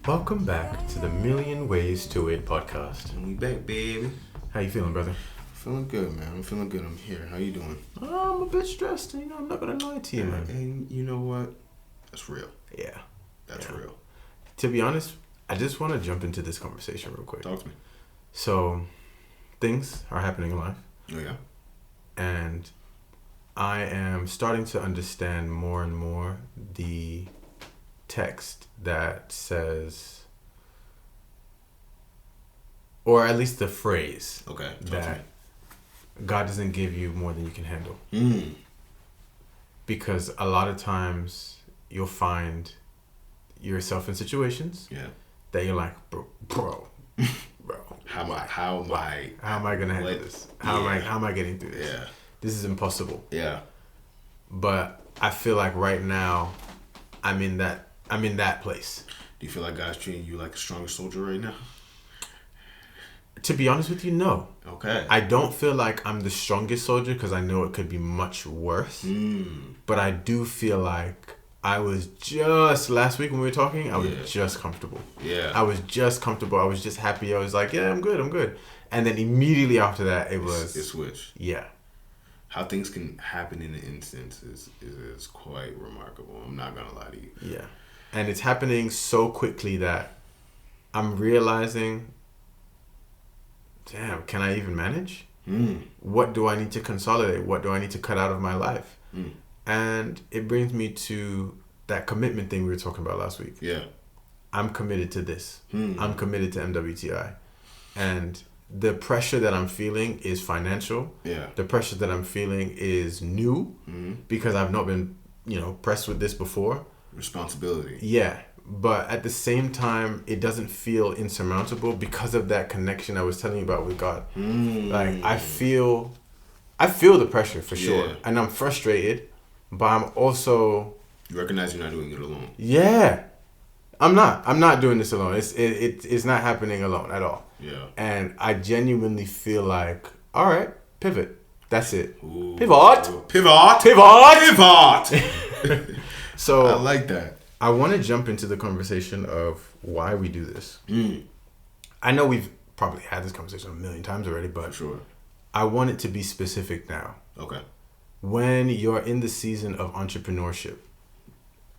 Welcome back to the Million Ways to It podcast. And we back, baby. How you feeling, brother? Feeling good, man. I'm feeling good. I'm here. How you doing? I'm a bit stressed. I'm not gonna lie to you, man. And you know what? That's real. Yeah. That's real. To be honest, I just want to jump into this conversation real quick. Talk to me. So, things are happening in life. Oh, yeah? And I am starting to understand more and more the text that says, or at least the phrase, Okay. that God doesn't give you more than you can handle. Because a lot of times you'll find yourself in situations that you're like, bro. How am I gonna handle this? How am I getting through this? Yeah. This is impossible. Yeah. But I feel like right now I'm in that place. Do you feel like God's treating you like a stronger soldier right now? To be honest with you, no. Okay. I don't feel like I'm the strongest soldier because I know it could be much worse. But I do feel like I was just, last week when we were talking, I was just comfortable. Yeah. I was just comfortable. I was just happy. I was like, yeah, I'm good. And then immediately after that, it switched. Yeah. How things can happen in an instant is quite remarkable. I'm not going to lie to you. Yeah. And it's happening so quickly that I'm realizing, damn, can I even manage? What do I need to consolidate? What do I need to cut out of my life? And it brings me to that commitment thing we were talking about last week. Yeah. I'm committed to this. I'm committed to MWTI. And the pressure that I'm feeling is financial. Yeah. The pressure that I'm feeling is new because I've not been, pressed with this before. Responsibility. Yeah. But at the same time, it doesn't feel insurmountable because of that connection I was telling you about with God. Like, I feel the pressure for sure. And I'm frustrated, but I'm also... You recognize you're not doing it alone. Yeah. I'm not doing this alone. It's not happening alone at all. Yeah. And I genuinely feel like, all right, pivot. That's it. Ooh. Pivot. So I like that. I want to jump into the conversation of why we do this. I know we've probably had this conversation a million times already, but sure. I want it to be specific now. Okay. When you're in the season of entrepreneurship,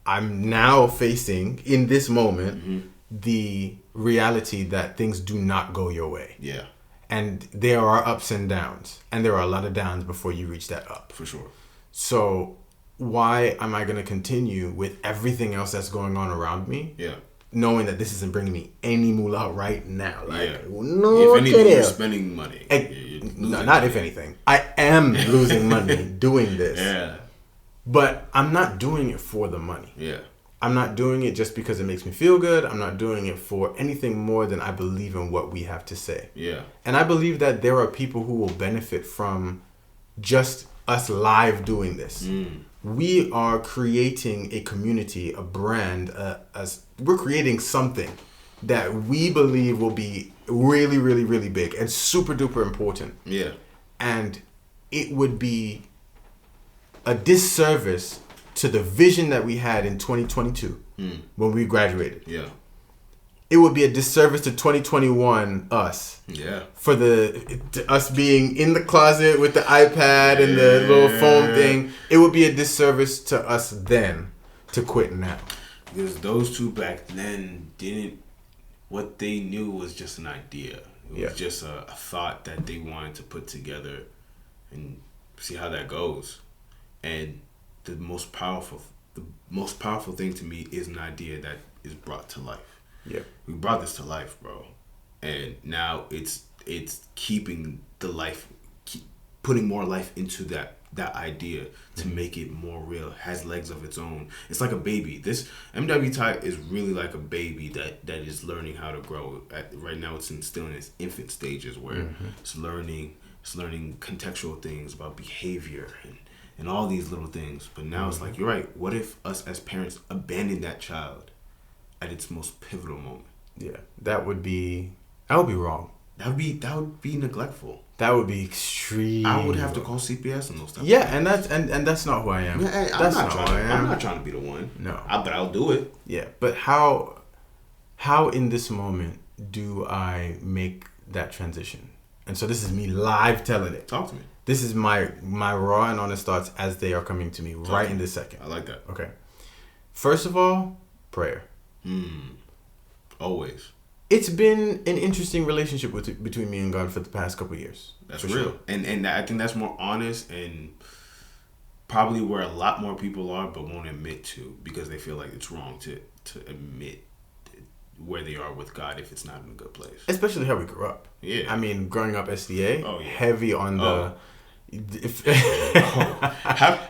I'm now facing, in this moment, the reality that things do not go your way. Yeah. And there are ups and downs. And there are a lot of downs before you reach that up. For sure. So why am I going to continue with everything else that's going on around me? Yeah. Knowing that this isn't bringing me any moolah right now. No, if anything, you're spending money. If anything. I am losing money doing this. Yeah. But I'm not doing it for the money. Yeah. I'm not doing it just because it makes me feel good. I'm not doing it for anything more than I believe in what we have to say. Yeah. And I believe that there are people who will benefit from just us live doing this. We are creating a community, a brand, we're creating something that we believe will be really, really, really big and super duper important. Yeah. And it would be a disservice to the vision that we had in 2022 when we graduated. Yeah. It would be a disservice to 2021 us. Yeah. For us being in the closet with the iPad and the little phone thing. It would be a disservice to us then to quit now. Because those two back then what they knew was just an idea. It was just a thought that they wanted to put together and see how that goes. And the most powerful thing to me is an idea that is brought to life. Yeah. We brought this to life, bro. And now it's keeping the life, putting more life into that idea to make it more real, has legs of its own. It's like a baby. This MWTI is really like a baby that is learning how to grow. Right now it's still in its infant stages where it's learning contextual things about behavior and all these little things. But now it's like, you're right, what if us as parents abandon that child at its most pivotal moment? Yeah, that would be wrong. That would be neglectful. That would be extreme. I would have to call CPS and those stuff. Yeah, and that's not who I am. Yeah, I'm not trying to be the one. No. But I'll do it. Yeah, but how how in this moment do I make that transition? And so this is me live telling it. Talk to me. This is my raw and honest thoughts as they are coming to me right in this second. I like that. Okay. First of all, prayer. Always. It's been an interesting relationship between me and God for the past couple of years. That's real. Sure. And I think that's more honest and probably where a lot more people are but won't admit to, because they feel like it's wrong to admit where they are with God if it's not in a good place. Especially how we grew up. Yeah. I mean, growing up SDA, heavy on the...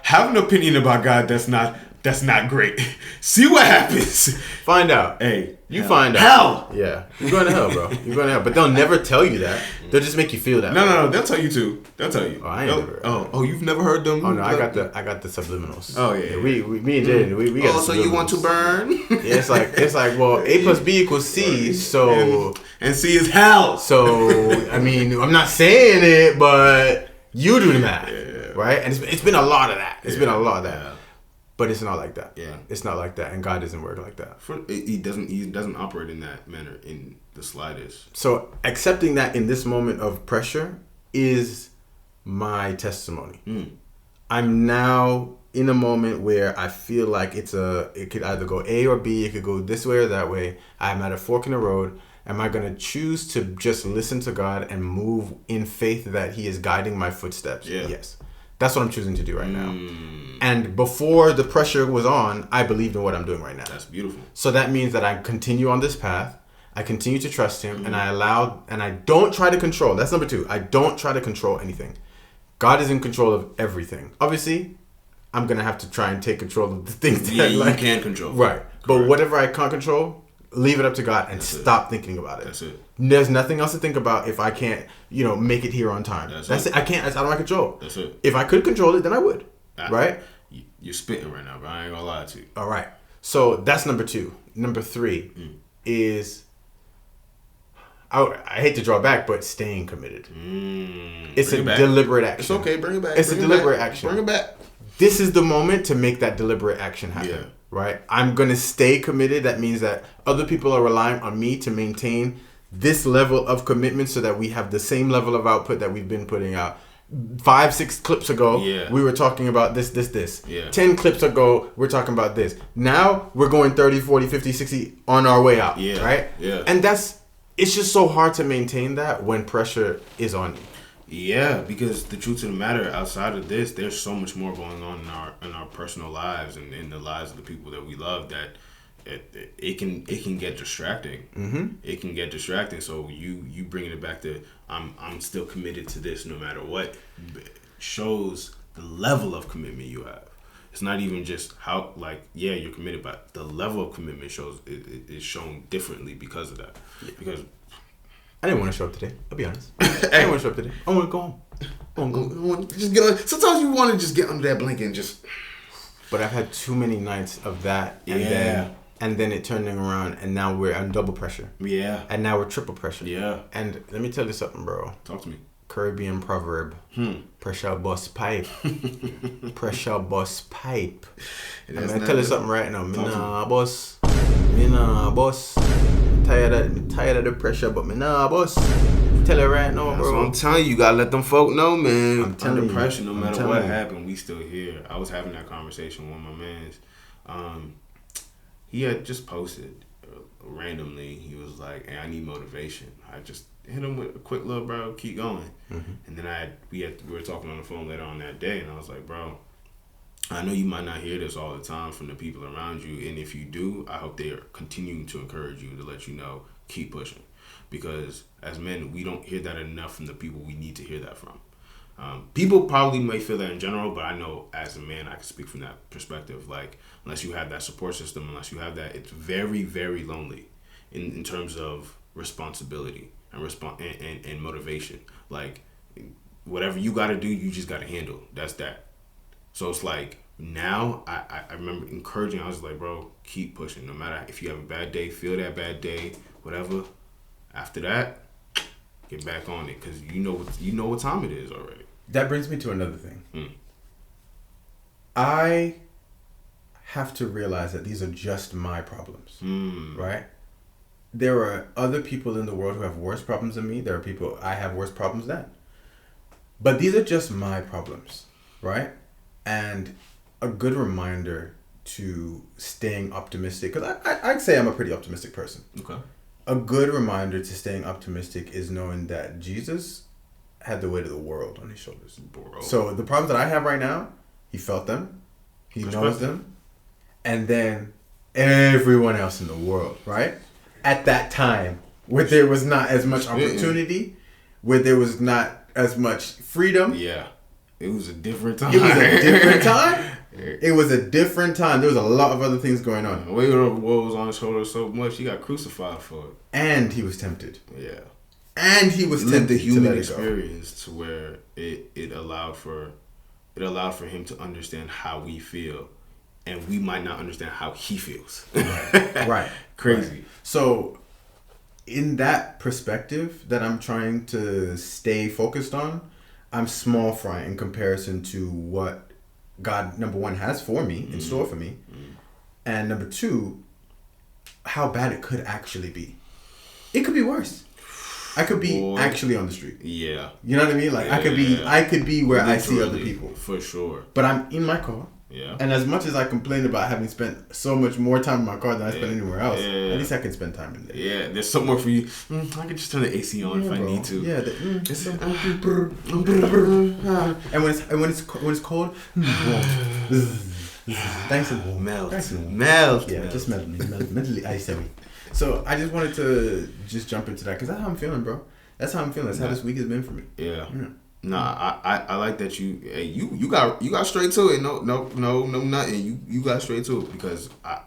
Have an opinion about God that's not great. See what happens. Find out. Hey, you find out. Hell. Yeah, you're going to hell, bro. You're going to hell. But they'll never tell you that. They'll just make you feel that. No. They'll tell you too. They'll tell you. Oh, I ain't never. Oh, you've never heard them? Oh no, I got the subliminals. Oh yeah. Me and Jay, we got. Oh, so you want to burn? Yeah, it's like well, A plus B equals C. So and C is hell. So I mean, I'm not saying it, but you do the math, right? And it's been a lot of that. It's been a lot of that. But it's not like that. Yeah, it's not like that, and God doesn't work like that. He doesn't operate in that manner in the slightest. So accepting that in this moment of pressure is my testimony. I'm now in a moment where I feel like it could either go A or B. It could go this way or that way. I'm at a fork in the road. Am I going to choose to just listen to God and move in faith that He is guiding my footsteps? Yeah. Yes. That's what I'm choosing to do right now. And before the pressure was on, I believed in what I'm doing right now. That's beautiful. So that means that I continue on this path. I continue to trust Him, and I don't try to control. That's number 2. I don't try to control anything. God is in control of everything. Obviously, I'm going to have to try and take control of the things that you can't control. Right. Correct. But whatever I can't control, leave it up to God and stop thinking about it. That's it. There's nothing else to think about if I can't, make it here on time. That's it. I can't. It's out of my control. That's it. If I could control it, then I would. Right? You're spitting right now, but I ain't gonna lie to you. All right. So that's number 2. Number 3 is, I hate to draw back, but staying committed. It's a deliberate action. It's okay. Bring it back. It's a deliberate action. Bring it back. This is the moment to make that deliberate action happen. Yeah. Right? I'm going to stay committed. That means that other people are relying on me to maintain this level of commitment so that we have the same level of output that we've been putting out. 5-6 clips ago, we were talking about this. Yeah. 10 clips ago, we're talking about this. Now, we're going 30, 40, 50, 60 on our way out. Yeah. Right? Yeah. And it's just so hard to maintain that when pressure is on you. Yeah, because the truth of the matter, outside of this, there's so much more going on in our personal lives and in the lives of the people that we love that it can get distracting. It can get distracting. So you bringing it back to I'm still committed to this no matter what shows the level of commitment you have. It's not even just how you're committed, but the level of commitment shows is shown differently because of that. Because I didn't want to show up today. I'll be honest. I didn't want to show up today. I want to go home. I want to go. Just get on. Sometimes you want to just get under that blanket and just. But I've had too many nights of that, and then it turning around, and now we're on double pressure. Yeah. And now we're triple pressure. Yeah. And let me tell you something, bro. Talk to me. Caribbean proverb. Pressure bust pipe. Pressure bust pipe. I'm gonna tell you something right now. Me nah boss. Tired of the pressure, but me nah boss. Tell it right now, bro. So I'm telling you, you gotta let them folk know, man. I'm telling Under pressure, you, no matter what happened, we still here. I was having that conversation with my man's. He had just posted randomly. He was like, "Hey, I need motivation." I just hit him with a quick little, bro, keep going. And then we were talking on the phone later on that day, and I was like, bro, I know you might not hear this all the time from the people around you, and if you do, I hope they are continuing to encourage you to let you know, keep pushing. Because as men, we don't hear that enough from the people we need to hear that from. People probably may feel that in general, but I know as a man, I can speak from that perspective. Like, unless you have that support system, unless you have that, it's very, very lonely in terms of responsibility and motivation. Like, whatever you got to do, you just got to handle. That's that. So it's like, now I remember encouraging, I was like, bro, keep pushing. No matter if you have a bad day, feel that bad day, whatever. After that, get back on it, because you know what time it is already. That brings me to another thing. I have to realize that these are just my problems, right? there are other people in the world who have worse problems than me. There are people I have worse problems than. But these are just my problems, right? And a good reminder to staying optimistic, because I'd say I'm a pretty optimistic person. Okay. A good reminder to staying optimistic is knowing that Jesus had the weight of the world on his shoulders. Bro. So the problems that I have right now, he felt them, he knows them, and then everyone else in the world, right? At that time, where there was not as much opportunity, where there was not as much freedom. Yeah. It was a different time. It was a different time. It was a different time. There was a lot of other things going on. The weight of the world was on his shoulders so much, he got crucified for it. And he was tempted. Yeah. And he was tempted the human to let experience to where it allowed for him to understand how we feel, and we might not understand how he feels. Right. Crazy. Right. So, in that perspective that I'm trying to stay focused on, I'm small fry in comparison to what God, number one, has for me, in store for me, and number two, how bad it could actually be. It could be worse. I could be actually on the street. Yeah. You know what I mean? Like, I could be where I see other people. For sure. But I'm in my car. Yeah. And as much as I complain about having spent so much more time in my car than I spend anywhere else, at least I can spend time in there. Yeah, there's somewhere for you. I can just turn the AC on if I need to. Yeah. And when it's cold, thanks to melt. Yeah, just melt mentally ice me. So I just wanted to just jump into that because that's how I'm feeling, bro. That's how I'm feeling. That's how this week has been for me. Yeah. Nah, I like that you got straight to it. No nothing. You got straight to it because I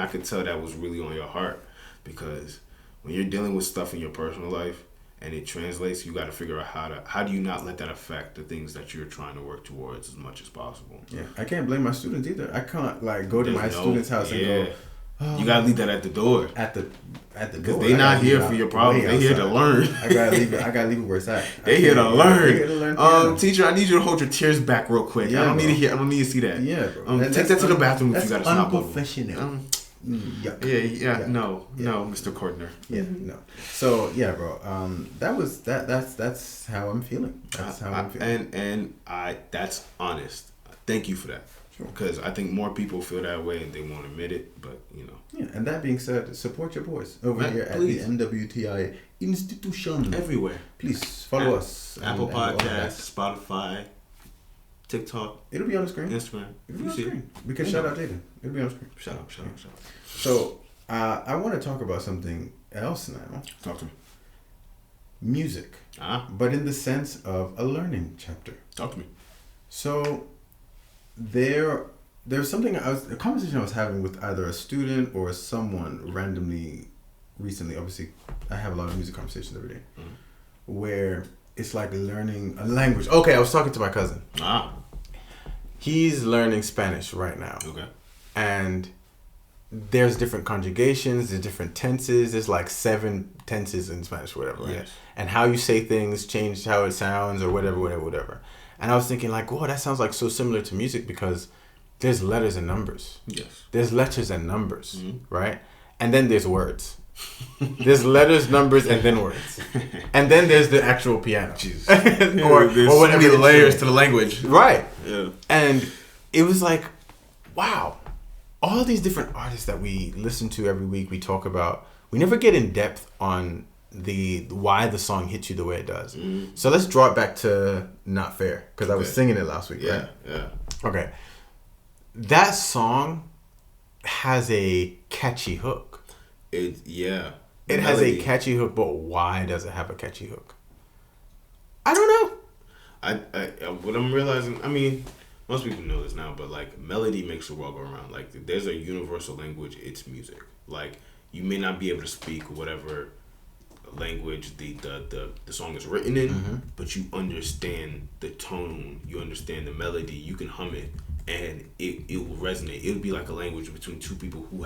could tell that was really on your heart, because when you're dealing with stuff in your personal life and it translates, you got to figure out how do you not let that affect the things that you're trying to work towards as much as possible. Yeah, I can't blame my students either. I can't go to my students' house and go. Oh, you gotta leave that at the door. At the door. Because they're not here for your problems. They're here to learn. I gotta leave it where it's at. They're here to learn. Teacher, I need you to hold your tears back real quick. Yeah, I don't need to see that. Yeah, bro. Take that to the bathroom if you got a snot bubble. Unprofessional. No, Mr. Cordner. Yeah, no. So yeah, bro. That's how I'm feeling. That's how I'm feeling. And that's honest. Thank you for that. Sure. Because I think more people feel that way and they won't admit it, but Yeah, and that being said, support your boys over here please. At the MWTI institution. Everywhere. Please follow us. Apple Podcasts, Spotify, TikTok. It'll be on the screen. Instagram. It'll be on the screen. Because shout out Jaden. It'll be on the screen. Shout out. So, I want to talk about something else now. Talk to me. Music. But in the sense of a learning chapter. Talk to me. So, there's something a conversation I was having with either a student or someone randomly recently. Obviously, I have a lot of music conversations every day, where it's like learning a language. Okay, I was talking to my cousin. He's learning Spanish right now. Okay. And there's different conjugations, there's different tenses. There's like 7 tenses in Spanish, whatever, right? Yes. And how you say things change how it sounds or whatever. And I was thinking like, whoa, that sounds like so similar to music because there's letters and numbers. Yes. There's letters and numbers, right? And then there's words. There's letters, numbers, and then words. And then there's the actual piano. Jesus. or there's so many layers to the language. Right. Yeah. And it was like, wow. All these different artists that we listen to every week, we talk about, we never get in depth on why the song hits you the way it does. So let's draw it back to Not Fair, because I was singing it last week, right? Yeah. Okay. That song has a catchy hook. It has a catchy hook, but why does it have a catchy hook? I don't know. What I'm realizing, I mean, most people know this now, but like melody makes the world go around. Like there's a universal language, it's music. Like you may not be able to speak whatever language the song is written in, but you understand the tone, you understand the melody, you can hum it, and it will resonate. It'll be like a language between two people who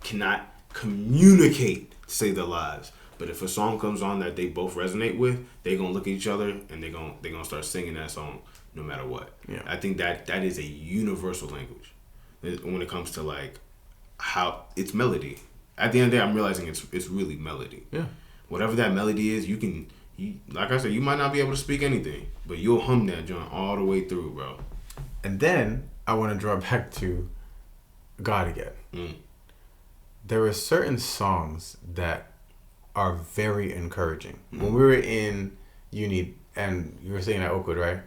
cannot communicate to save their lives. But if a song comes on that they both resonate with, they're gonna look at each other and they're gonna start singing that song no matter what. Yeah. I think that is a universal language when it comes to like how it's melody. at the end of the day, I'm realizing it's really melody. Yeah. Whatever that melody is, you like I said, you might not be able to speak anything, but you'll hum that joint all the way through, bro. And then I want to draw back to God again. Mm. There are certain songs that are very encouraging. When we were in uni, and you were saying at Oakwood, right?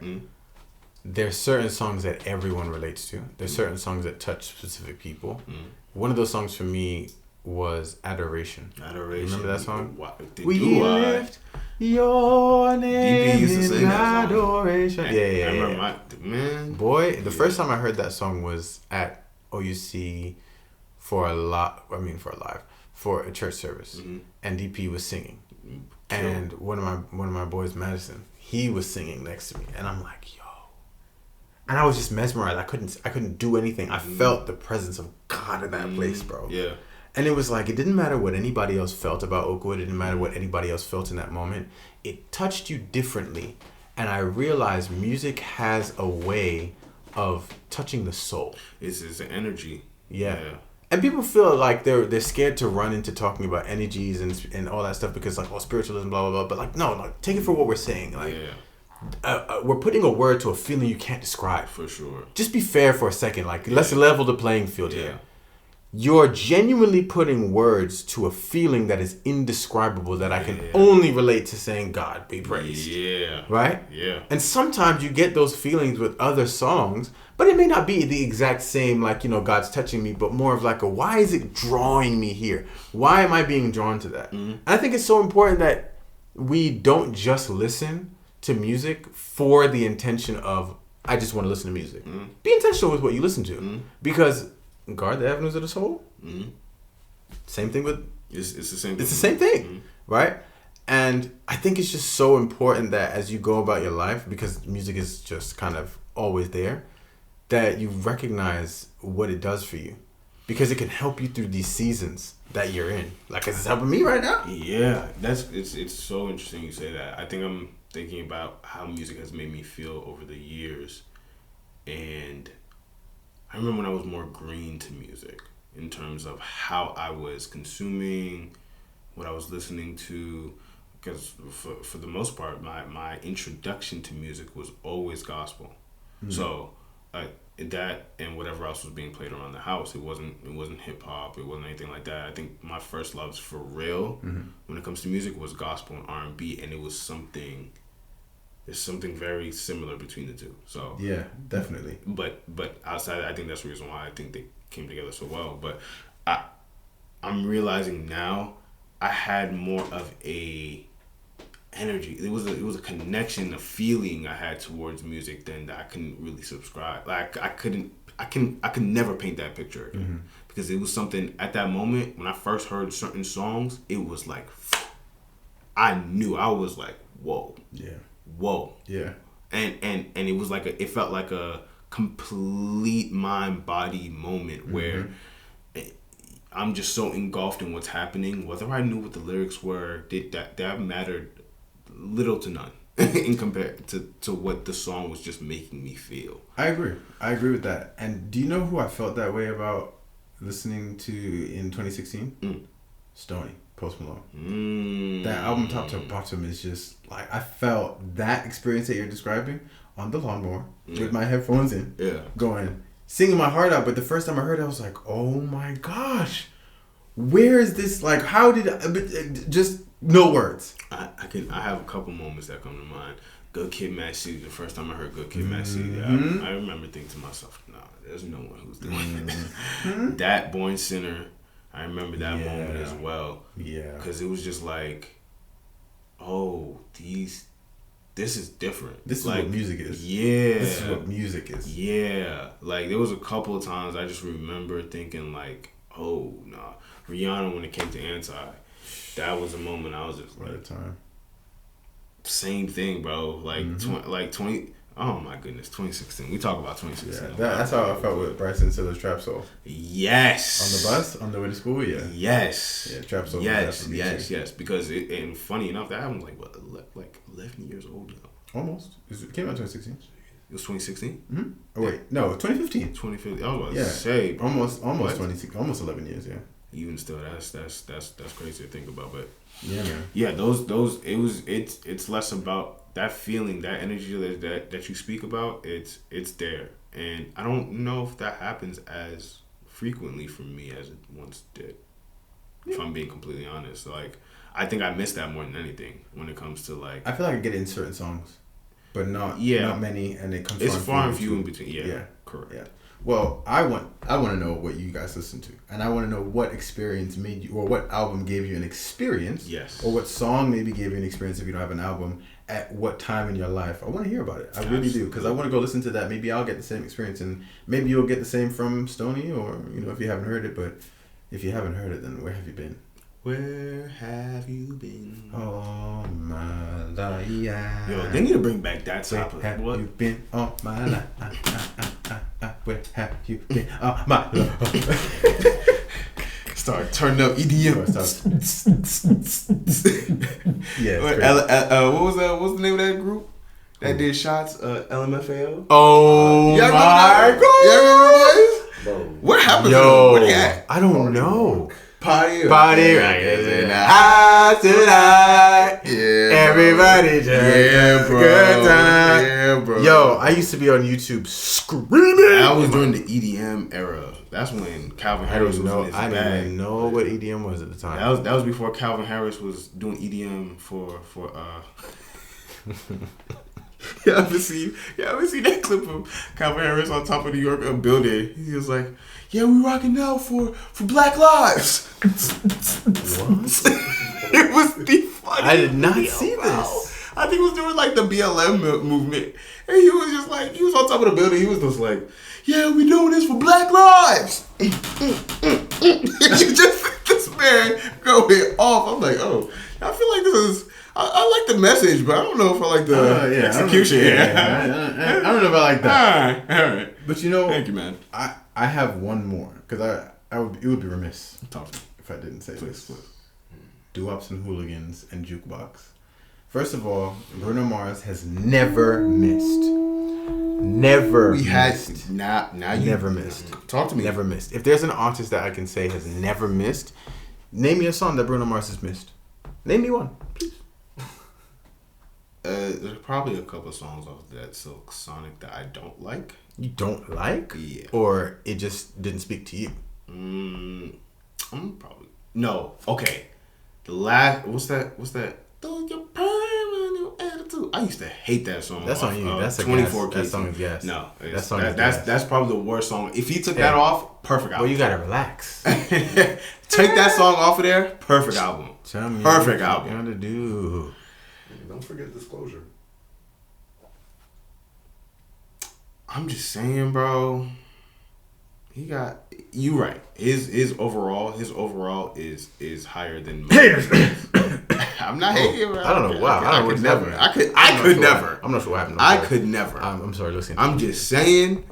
There's certain songs that everyone relates to. There's certain songs that touch specific people. One of those songs for me was Adoration. Remember that song? We lift your name in adoration. I remember man. Boy, the first time I heard that song was at OUC for a church service, and DP was singing, and one of my boys, Madison, he was singing next to me, and I'm like, yo, and I was just mesmerized. I couldn't do anything. I felt the presence of God in that place, bro. Yeah. And it was like, it didn't matter what anybody else felt about Oakwood. It didn't matter what anybody else felt in that moment. It touched you differently. And I realized music has a way of touching the soul. It's an energy. Yeah. And people feel like they're scared to run into talking about energies and all that stuff because like, spiritualism, blah, blah, blah. But like, no, take it for what we're saying. Like, we're putting a word to a feeling you can't describe. For sure. Just be fair for a second. Like, let's level the playing field here. You're genuinely putting words to a feeling that is indescribable that I can only relate to saying God be praised. Yeah. Right? Yeah. And sometimes you get those feelings with other songs, but it may not be the exact same, like, God's touching me, but more of like why is it drawing me here? Why am I being drawn to that? And I think it's so important that we don't just listen to music for the intention of, I just want to listen to music. Be intentional with what you listen to. Because guard the avenues of the soul. Same thing with... It's the same thing. It's the same thing, right? And I think it's just so important that as you go about your life, because music is just kind of always there, that you recognize what it does for you. Because it can help you through these seasons that you're in. Like, it's helping me right now. Yeah, it's so interesting you say that. I think I'm thinking about how music has made me feel over the years. And I remember when I was more green to music in terms of how I was consuming, what I was listening to, because for the most part, my introduction to music was always gospel. So that and whatever else was being played around the house, it wasn't hip hop, it wasn't anything like that. I think my first loves for real when it comes to music was gospel and R&B, and it was something. There's something very similar between the two. So yeah, definitely. But outside, I think that's the reason why I think they came together so well. But I'm realizing now I had more of a energy. It was a connection, a feeling I had towards music than that I couldn't really subscribe. Like I could never paint that picture again because it was something at that moment when I first heard certain songs. It was like I knew. I was like, whoa. Yeah. Whoa. Yeah. And it was like it felt like a complete mind body moment where I'm just so engulfed in what's happening. Whether I knew what the lyrics were, that mattered little to none in compared to what the song was just making me feel. I agree with that. And do you know who I felt that way about listening to in 2016? Stoney. Post Malone. That album top to bottom is just like, I felt that experience that you're describing on the lawnmower with my headphones in, going, singing my heart out. But the first time I heard it, I was like, oh my gosh, where is this? Like, how did just no words. I have a couple moments that come to mind. Good Kid, Mad City. The first time I heard Good Kid, Mad City, I remember thinking to myself, nah, there's no one who's doing this. That Born Sinner. I remember that moment as well. Yeah. Because it was just like, oh, this is different. This is like, what music is. Yeah. This is what music is. Yeah. Like, there was a couple of times I just remember thinking like, oh, nah. Rihanna, when it came to Anti, that was a moment I was just like, same thing, bro. Like, 20... Oh my goodness, 2016. We talk about 2016. Yeah, that's how I felt with Bryson Tiller's Trap Soul. Yes. On the bus, on the way to school, yeah. Yes. Yeah, Trap Soul. Yes. Because and funny enough, that album was like 11 years old now. Almost. It came out in 2016. It was 2016. Oh wait, no, 2015. 2015. I was about to say almost 20, almost 11 years. Yeah. even still, that's crazy to think about. But yeah, man. Yeah, it's less about that feeling, that energy that you speak about. It's there, and I don't know if that happens as frequently for me as it once did. If I'm being completely honest, like I think I miss that more than anything when it comes to like. I feel like I get it in certain songs, but not many, and it comes. It's far and few in between. Yeah, correct. Yeah. Well, I want to know what you guys listen to, and I want to know what experience made you, or what album gave you an experience. Yes. Or what song maybe gave you an experience if you don't have an album. At what time in your life? I want to hear about it. I really do, because I want to go listen to that. Maybe I'll get the same experience, and maybe you'll get the same from Stoney, or if you haven't heard it. But if you haven't heard it, then where have you been? Where have you been? All my life. Yo, they need to bring back that type of. Where have what? you been all my life? Where have you been all my life? Start turning up EDM. Yeah. What was the name of that group that did shots? LMFAO. Oh my God! Yeah, remember boys? What happened to them? Where they at? I don't know. Party in the house tonight. Yeah, everybody just good time. Yeah, bro. Yo, I used to be on YouTube screaming. I was during the EDM era. That's when Calvin Harris was in his bag. I didn't even know what EDM was at the time. That was before Calvin Harris was doing EDM for You ever see that clip of Calvin Harris on top of New York building? He was like, "Yeah, we rocking now for Black Lives." What? It was the funniest. I did not video, see bro. this. I think he was doing like the BLM movement, and he was just like, he was on top of the building. He was just like, "Yeah, we doing this for Black Lives." You just this man going off. I'm like, oh, I feel like this is. I like the message, but I don't know if I like the execution. I don't know if I like that. All right. But thank you, man. I have one more, because it would be remiss Talk to me. if I didn't say Please. this. Doo-Wops and Hooligans and Jukebox. First of all, Bruno Mars has never missed. Never missed. Now you never missed. Talk to me. Never missed. If there's an artist that I can say has never missed, name me a song that Bruno Mars has missed. Name me one, please. There's probably a couple songs off that Silk Sonic that I don't like. You don't like? Yeah. Or it just didn't speak to you? I'm probably no. Okay. The last what's that? Throw your permanent attitude. I used to hate that song. That's on you. That's a 24 gas. That song is gas. No, that song is gas. That's probably the worst song. If he took that off, perfect album. Well, you gotta relax. Take that song off of there, perfect album. Tell me perfect what album. You gotta do. Don't forget Disclosure. I'm just saying, bro. You right. His overall is higher than haters. I'm not hating, bro. I don't know why. I could never. I could never. I'm not sure what happened. I could never. I'm sorry. Listen. I'm just saying.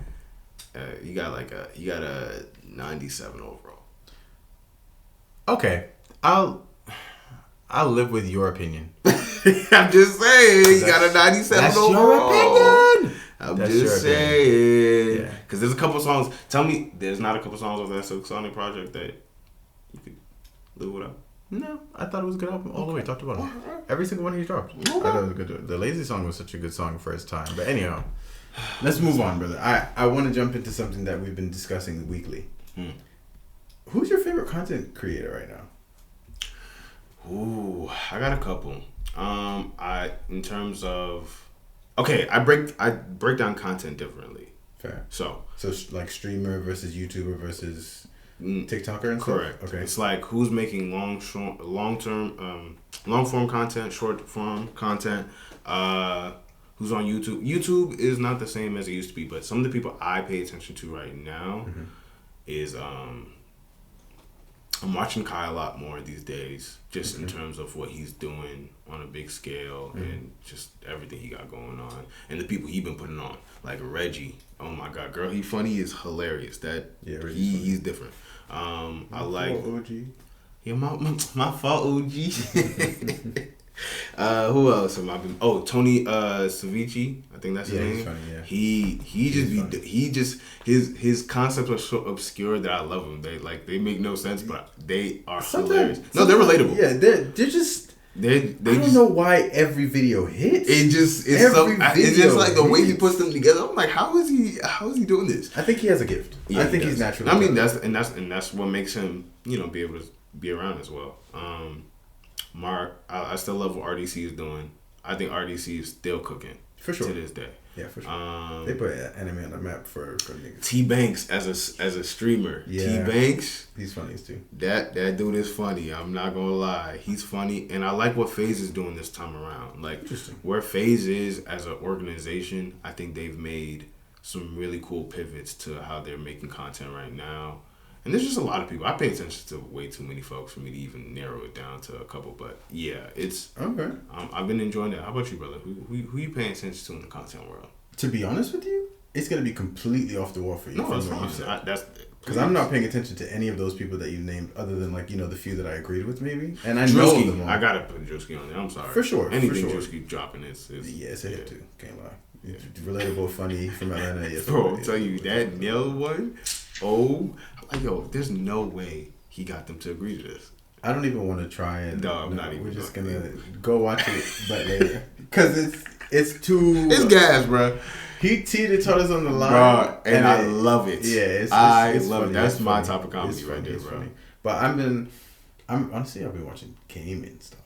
You got a 97 overall. Okay, I'll live with your opinion. I'm just saying, you got a 97 that's overall. Your opinion. I'm That's just saying. Yeah. Because there's a couple songs. Tell me there's not a couple songs of that Silk Sonic project that you could live without. No, I thought it was a good album all the way. Talked about it. Every single one he dropped. I thought it was good. The Lazy song was such a good song for its time. But anyhow, let's move on, brother. I want to jump into something that we've been discussing weekly. Who's your favorite content creator right now? Ooh, I got a couple. In terms of, okay, I break down content differently. Fair. So like streamer versus YouTuber versus TikToker and correct. Stuff? Okay. It's like who's making long form content, short form content. Who's on YouTube? YouTube is not the same as it used to be, but some of the people I pay attention to right now is I'm watching Kai a lot more these days, just in terms of what he's doing on a big scale and just everything he got going on, and the people he been putting on, like Reggie. Oh my God, girl, he funny is hilarious. He's different. I like OG. Yeah, my fault, OG. Who else have I been? Oh, Tony Savici. I think that's his name. He's funny, yeah. His concepts are so obscure that I love them. They make no sense, but they are Sometimes, hilarious. No, they're relatable. Yeah, they're just. They I don't know why every video hits. It's just like the way he puts them together. I'm like, how is he doing this? I think he has a gift. Yeah, I think he's naturally. I mean, that's what makes him, be able to be around as well. Mark, I still love what RDC is doing. I think RDC is still cooking for sure to this day. Yeah, for sure. They put anime on the map for niggas. T Banks as a streamer. Yeah. T Banks, he's funny too. That dude is funny. I'm not gonna lie, he's funny, and I like what FaZe is doing this time around. Like where FaZe is as an organization, I think they've made some really cool pivots to how they're making content right now. And there's just a lot of people. I pay attention to way too many folks for me to even narrow it down to a couple. But yeah, it's okay. I've been enjoying that. How about you, brother? Who you paying attention to in the content world? To be honest with you, it's gonna be completely off the wall for you. No, that's fine. Because I'm not paying attention to any of those people that you named, other than the few that I agreed with, maybe. And I know them all. I gotta put Drewski on there. I'm sorry. For sure. Anything Drewski dropping is it's a hit too. Can't lie. Yeah. Relatable, funny from Atlanta. Yes, bro. I'll tell you that Nell one. Oh, like there's no way he got them to agree to this. I don't even want to try it. No, I'm not even. We're just gonna go watch it, but later, because it's too. It's gas, bro. He teetered us on the line, bro, and I love it. Yeah, I love it. That's my type of comedy right there, bro. Funny. But I've been watching gaming stuff.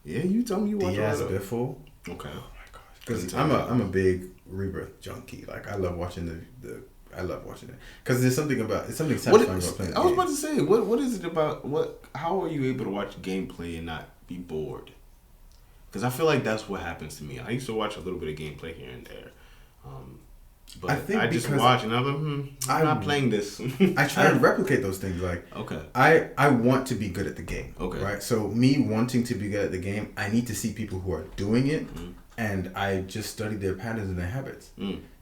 Yeah, you told me you watch Diaz Biffle. Okay. Oh my gosh, because I'm a big Rebirth junkie. Like I love watching I love watching it because there's something satisfying about playing. I was about to say, what is it about? How are you able to watch gameplay and not be bored? Because I feel like that's what happens to me. I used to watch a little bit of gameplay here and there, but I just watch and I'm like, I'm not playing this. I try to replicate those things. Like, okay, I want to be good at the game. Okay, right. So me wanting to be good at the game, I need to see people who are doing it, and I just study their patterns and their habits.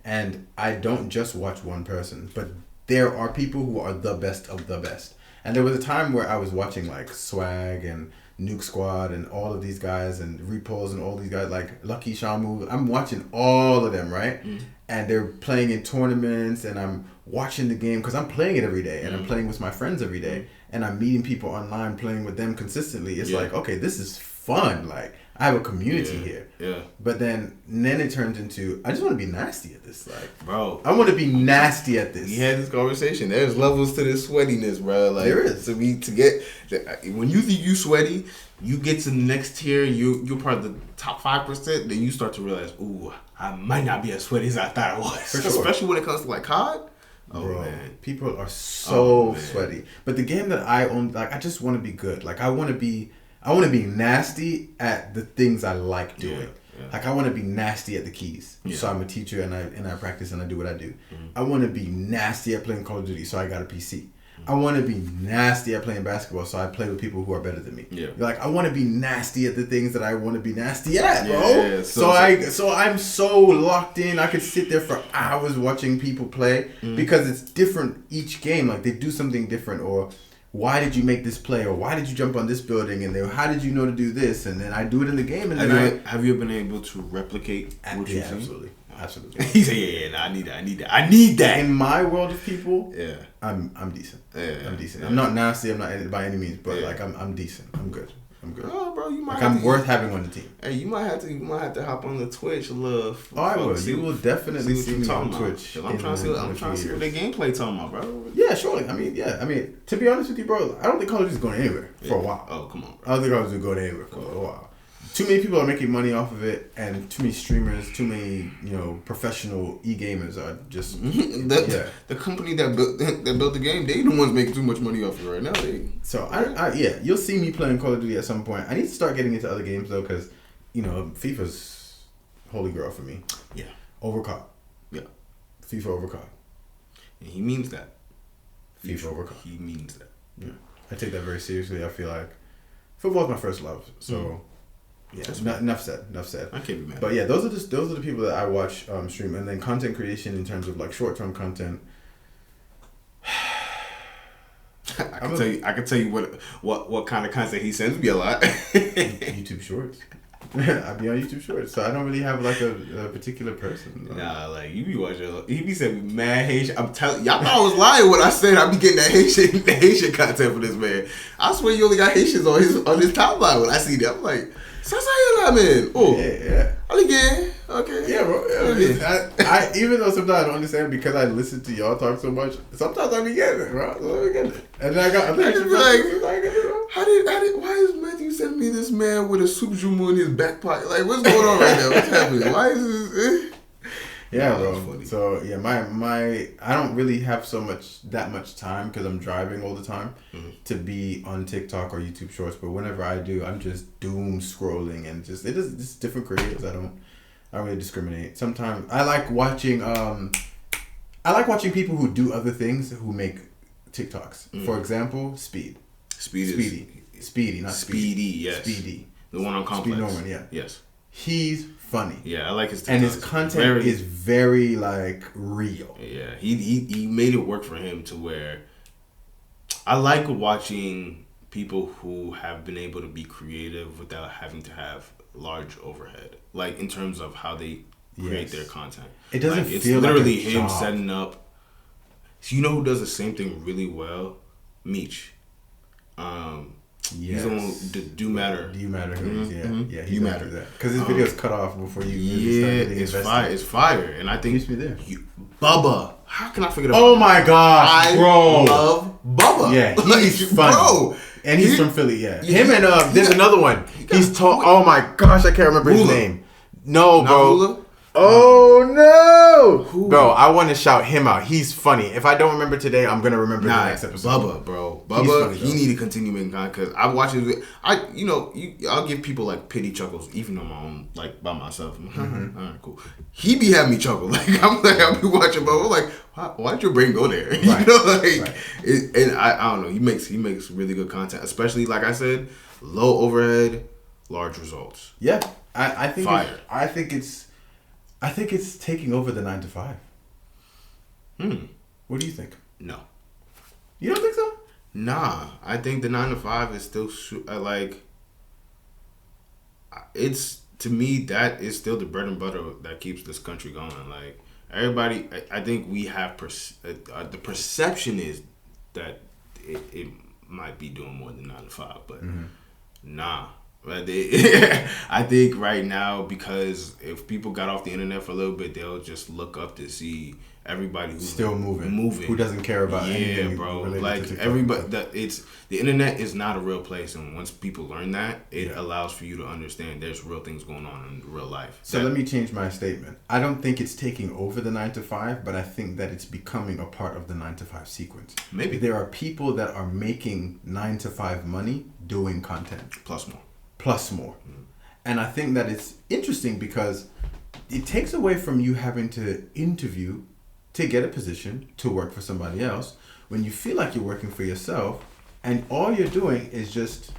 And I don't just watch one person, but there are people who are the best of the best. And there was a time where I was watching like Swag and Nuke Squad and all of these guys and Repos and all these guys like Lucky Shamu. I'm watching all of them, right? And they're playing in tournaments and I'm watching the game because I'm playing it every day and I'm playing with my friends every day and I'm meeting people online, playing with them consistently. It's like, okay, this is fun. Like, I have a community here. Yeah. But then it turns into, I just want to be nasty at this. Like, bro, I want to be nasty at this. We had this conversation. There's levels to this sweatiness, bro. Like, there is. When you think you sweaty, you get to the next tier, you're part of the top 5%, then you start to realize, ooh, I might not be as sweaty as I thought I was. For sure. Especially when it comes to like COD. Oh, bro, man. People are so sweaty. But the game that I own, like, I just want to be good. Like, I want to be nasty at the things I like doing. Yeah. Like I want to be nasty at the keys. Yeah. So I'm a teacher and I practice and I do what I do. I want to be nasty at playing Call of Duty, so I got a PC. I want to be nasty at playing basketball, so I play with people who are better than me. Yeah. Like I want to be nasty at the things that I want to be nasty at, bro. Yeah, so I'm so locked in. I could sit there for hours watching people play because it's different each game. Like they do something different, or why did you make this play, or why did you jump on this building, and then how did you know to do this, and then I do it in the game, and have you been able to replicate what you've seen? Absolutely. He said, "Yeah, I need that." In my world of people, yeah, I'm decent. Yeah, I'm decent. I'm not nasty. I'm not by any means, but like I'm decent. I'm good. Oh, bro, you might. Like I'm worth having on the team. Hey, you might have to hop on the Twitch a little. Oh, I will. You will definitely see me on Twitch. I'm trying to see what their gameplay talking about, bro. Yeah, surely. I mean, to be honest with you, bro, I don't think Call of Duty is going anywhere for a while. Oh, come on, bro. I don't think Call of Duty is going anywhere for a while. Too many people are making money off of it, and too many streamers, too many professional e-gamers are just the company that built the game. They the ones making too much money off of it right now. So you'll see me playing Call of Duty at some point. I need to start getting into other games though, because FIFA's holy grail for me. Yeah, over COD. Yeah, FIFA over COD. And he means that. FIFA over COD. He means that. Yeah, I take that very seriously. I feel like football's my first love. So. Yeah, enough said. I can't be mad. But yeah, those are the people that I watch stream, and then content creation in terms of like short term content. I I can tell you what kind of content he sends me a lot. YouTube Shorts. I be on YouTube Shorts, so I don't really have like a particular person. Nah, like you be watching. He be sending me mad Haitian. I'm telling y'all thought I was lying when I said I be getting that Haitian content for this man. I swear you only got Haitians on his timeline. When I see that, I'm like, "Sasa man, oh yeah. Again, okay, yeah, bro. I even though sometimes I don't understand because I listen to y'all talk so much. Sometimes I be getting it, bro. So I be getting it, and then I just be like, how did why is Matthew sending me this man with a soup jumu in his back pocket? Like, what's going on right now? What's happening? Why is this? Yeah, bro. So yeah, my I don't really have that much time because I'm driving all the time to be on TikTok or YouTube Shorts. But whenever I do, I'm just doom scrolling and just different creators. I don't really discriminate. Sometimes I like watching people who do other things who make TikToks. For example, Speedy, not Speedy. Yes. Speedy. The one on Complex. Speed Norman, yeah. Yes. He's funny. Yeah, I like his TikToks. And his content is very like real. Yeah, he made it work for him to where I like watching people who have been able to be creative without having to have large overhead. Like in terms of how they create their content. It doesn't it's feel literally like a him job. setting up. So you know who does the same thing really well? Meech. Yes. He's on the Do Matter. Do Matter? Yeah. Do Matter. Because his videos cut off before you really start getting invested. It's fire, and I think Used to be there. Bubba. How can I forget about? Oh my gosh, bro! I love Bubba. Yeah, he's funny, bro. And he's from Philly. Yeah, him and there's another one. He's tall. Oh my gosh, I can't remember his name. No, bro. Hula? Oh no, bro! I want to shout him out. He's funny. If I don't remember today, I'm gonna remember the next episode. Bubba, bro. Bubba, he need to continue making content because I watch his. I'll give people like pity chuckles even on my own, like by myself. All right, cool. He be having me chuckle. Like I'll be watching Bubba. I'm like, why'd your brain go there? Right. You know, like, right. And I don't know. He makes really good content, especially like I said, low overhead, large results. Yeah, I think fire. I think it's taking over the 9 to 5. What do you think? No. You don't think so? Nah, I think the 9 to 5 is still it's, to me, that is still the bread and butter that keeps this country going. Like everybody, I think we have the perception is that it might be doing more than 9 to 5, but nah. But I think right now, because if people got off the internet for a little bit, they'll just look up to see everybody who's still moving, who doesn't care about anything. Bro. Like everybody, the internet is not a real place, and once people learn that, it allows for you to understand there's real things going on in real life. So let me change my statement. I don't think it's taking over the 9 to 5, but I think that it's becoming a part of the 9 to 5 sequence. Maybe there are people that are making 9 to 5 money doing content plus more. And I think that it's interesting because it takes away from you having to interview to get a position to work for somebody else when you feel like you're working for yourself and all you're doing is just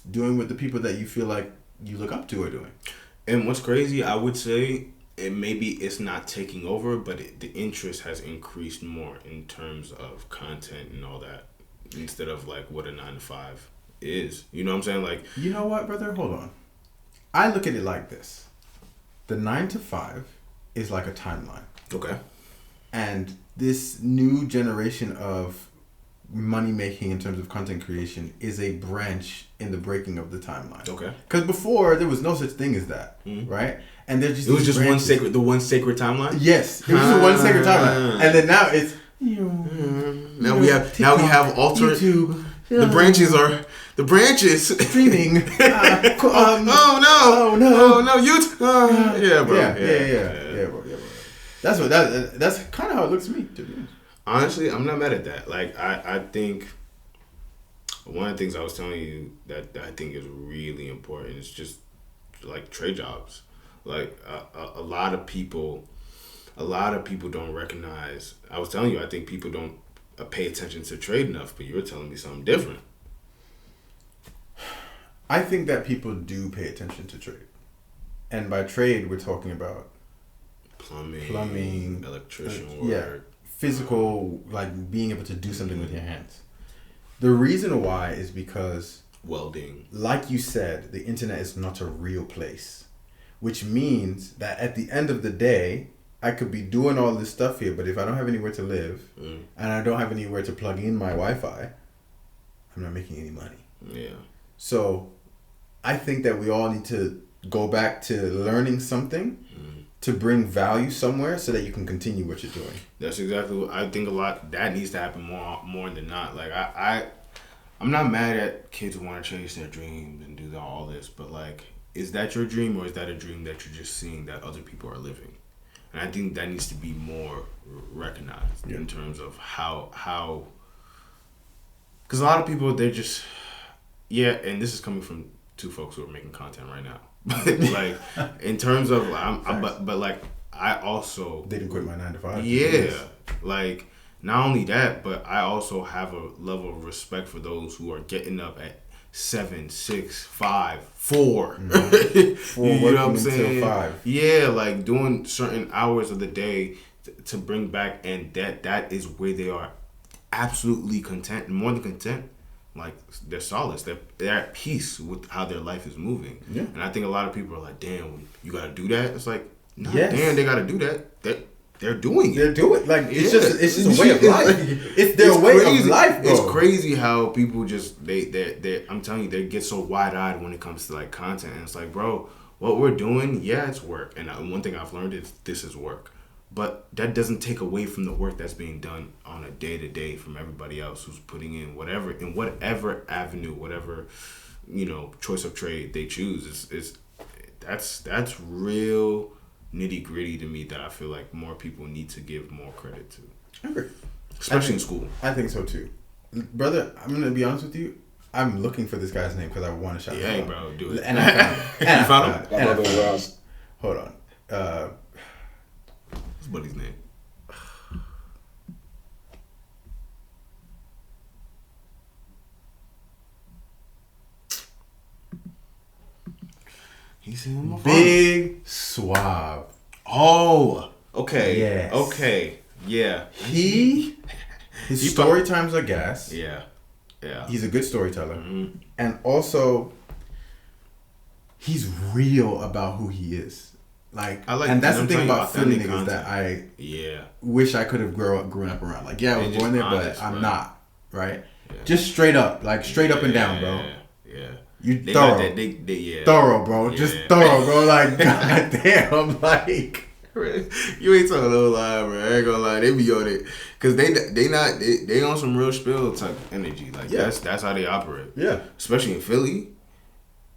doing what the people that you feel like you look up to are doing. And what's crazy, I would say, and maybe it's not taking over, but the interest has increased more in terms of content and all that instead of like what a 9 to 5 is. You know what I'm saying? Like, you know what, brother? Hold on. I look at it like this. The 9 to 5 is like a timeline. Okay. And this new generation of money making in terms of content creation is a branch in the breaking of the timeline. Okay. Because before there was no such thing as that, right? And there's just one sacred timeline. Yes, it was just one sacred timeline, and then now it's now we have alternate. YouTube. The branches streaming. Oh no, YouTube. Yeah, bro. Yeah, bro. That's kind of how it looks to me, to be honest. Honestly, I'm not mad at that. Like, I think one of the things I was telling you that I think is really important is just like trade jobs. Like a lot of people don't recognize. I was telling you, I think people don't pay attention to trade enough, but you're telling me something different. I think that people do pay attention to trade. And by trade, we're talking about plumbing, electrician work. Yeah, physical, like being able to do something with your hands. The reason why is because, welding. like you said, the internet is not a real place, which means that at the end of the day, I could be doing all this stuff here, but if I don't have anywhere to live and I don't have anywhere to plug in my Wi-Fi, I'm not making any money. Yeah. So I think that we all need to go back to learning something to bring value somewhere so that you can continue what you're doing. That's exactly what I think. A lot that needs to happen more than not. Like I'm not mad at kids who want to chase their dreams and do all this, but like, is that your dream or is that a dream that you're just seeing that other people are living? And I think that needs to be more recognized in terms of how because a lot of people, they're just, and this is coming from two folks who are making content right now. But like, in terms of, but like, I also didn't quit my 9 to 5. Yeah, like, not only that, but I also have a level of respect for those who are getting up at 7, 6, 5, 4. Mm-hmm. You know what I'm until saying? 5. Yeah, like doing certain hours of the day to bring back, and that is where they are absolutely content, and more than content. Like, they're solace. They're at peace with how their life is moving. Yeah. And I think a lot of people are like, damn, you got to do that? It's like, no, damn, they got to do that. They're doing it. They're doing it. Like, it's just a way of life. It's their way of life, bro. It's crazy how people just, I'm telling you, they get so wide-eyed when it comes to, like, content. And it's like, bro, what we're doing, it's work. And one thing I've learned is this is work. But that doesn't take away from the work that's being done on a day-to-day from everybody else who's putting in whatever avenue, whatever, choice of trade they choose. That's real nitty-gritty to me that I feel like more people need to give more credit to. I agree. Especially in school. I think so too. Brother, I'm going to be honest with you. I'm looking for this guy's name because I want to shout him out. Yeah, bro, do it. And I found him. You found him? Hold on. What's buddy's name? He's in my phone. Big Suave. Oh, okay. Yes. Okay. Yeah. His story times are gas. Yeah. Yeah. He's a good storyteller. Mm-hmm. And also, he's real about who he is. And that's the thing about Philly niggas that I wish I could have grown up around. Like, I was born there, but I'm not. Right? Yeah. Just straight up. Like, straight up and down, bro. Yeah. You thorough. Thorough, bro. Yeah. Just thorough, bro. Like, goddamn. Like, you ain't telling no lie, bro. I ain't gonna lie. They be on it. Because they on some real spill type energy. Like, that's how they operate. Yeah. Especially in Philly.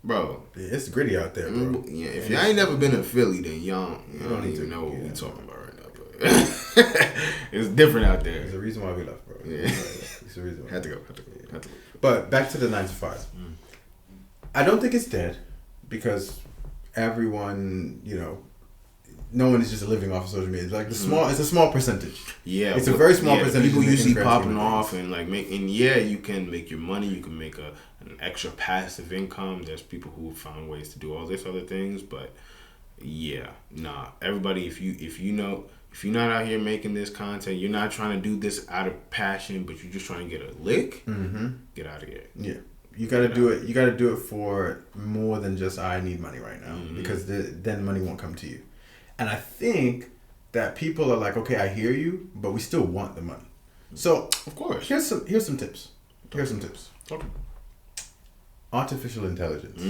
Bro, it's gritty out there, bro. Yeah, if y'all ain't never been in Philly, then you don't even know what we talking about right now. But it's different out there. There's a reason why we left, bro. Yeah, it's a reason why. Had to go. But back to the 9 to 5. I don't think it's dead because everyone, no one is just living off of social media. Like it's a small percentage. Yeah, it's a very small percentage. People usually popping off and like you can make your money. You can make an extra passive income. There's people who found ways to do all this other things, but everybody. If you're not out here making this content, you're not trying to do this out of passion, but you're just trying to get a lick. Get out of here. Yeah. You gotta do it. You gotta do it for more than just I need money right now because then money won't come to you. And I think that people are like, okay, I hear you, but we still want the money. So of course, here's some tips. Okay. Artificial intelligence.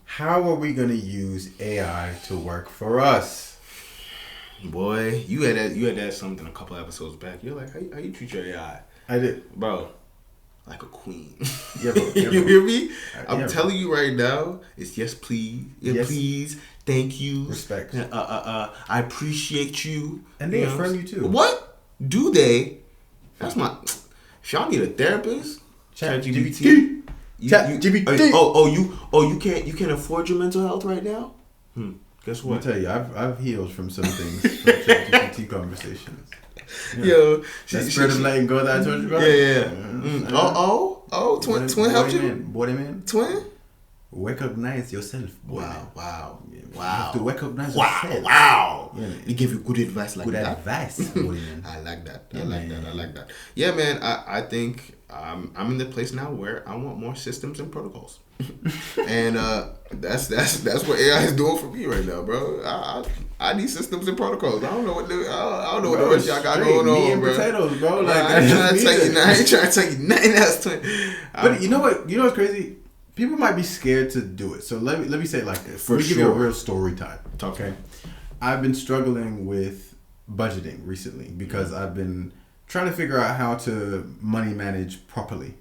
How are we gonna use AI to work for us? Boy, you had that something a couple episodes back. You're like, how you treat your AI? I did, bro. Like a queen. Yeah, bro. You hear me? I'm telling you right now. It's yes, please. Yes, please. Thank you. Respect. I appreciate you. And they affirm you too. What? Do they? That's my. If y'all need a therapist, ChatGPT. ChatGPT. You can't afford your mental health right now. Guess what? Let me tell you, I've healed from some things from ChatGPT conversations. Yeah. Yo, that spirit of letting go that I told you about. Yeah. Twin helped you. Body man. Twin. Recognize yourself. Wow. You have to recognize yourself. Wow. Yeah, he gave you good advice like that. Good advice, body man. I like that. I like that. Yeah, man. I think I'm in the place now where I want more systems and protocols, and that's what AI is doing for me right now, bro. I need systems and protocols. I don't know what the rest y'all got going on, meat and bro. Potatoes, bro. Like I ain't trying to tell you. I ain't trying to tell you nothing else. But you know what? You know what's crazy? People might be scared to do it. So let me say it like this. For Let me give you a real story time. Okay. I've been struggling with budgeting recently because I've been trying to figure out how to money manage properly.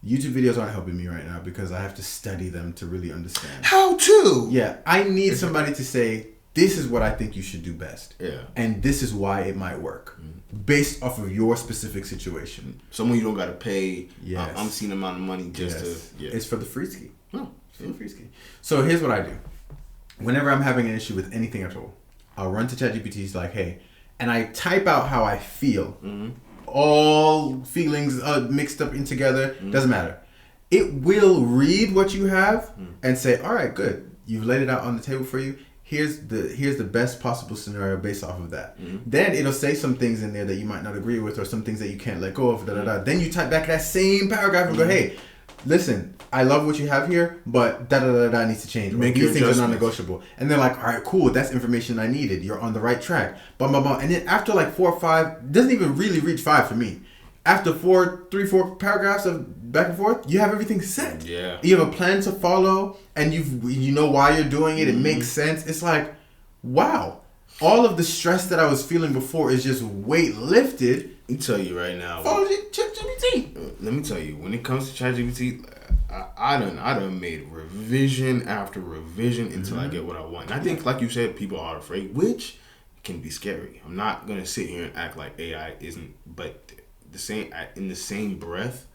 YouTube videos aren't helping me right now because I have to study them to really understand. How to? Yeah, I need somebody to say, this is what I think you should do best. Yeah. And this is why it might work. Based off of your specific situation. Someone you don't got to pay Yes. umpteen amount of money just to... Yeah. It's for the free ski. Oh, It's for the free ski. So here's what I do. Whenever I'm having an issue with anything at all, I'll run to ChatGPT. It's like, hey, and I type out how I feel. All feelings mixed up in together. Doesn't matter. It will read what you have and say, all right, good. You've laid it out on the table for you. Here's the best possible scenario based off of that. Then it'll say some things in there that you might not agree with or some things that you can't let go of. Then you type back that same paragraph and go, hey, listen, I love what you have here, but needs to change. Make these your things are adjustments. non-negotiable. And they're like, all right, cool. That's information I needed. You're on the right track. Blah, blah, blah. And then after like 4 or 5, doesn't even really reach 5 for me. After 4 paragraphs of back and forth, you have everything set. Yeah. You have a plan to follow, and you know why you're doing it. It makes sense. It's like, wow. All of the stress that I was feeling before is just weight lifted. Let me tell you right now. Follow ChatGPT. Let me tell you, when it comes to ChatGPT, I done made revision after revision until I get what I want. And I think, like you said, people are afraid, which can be scary. I'm not gonna sit here and act like AI isn't, but in the same breath,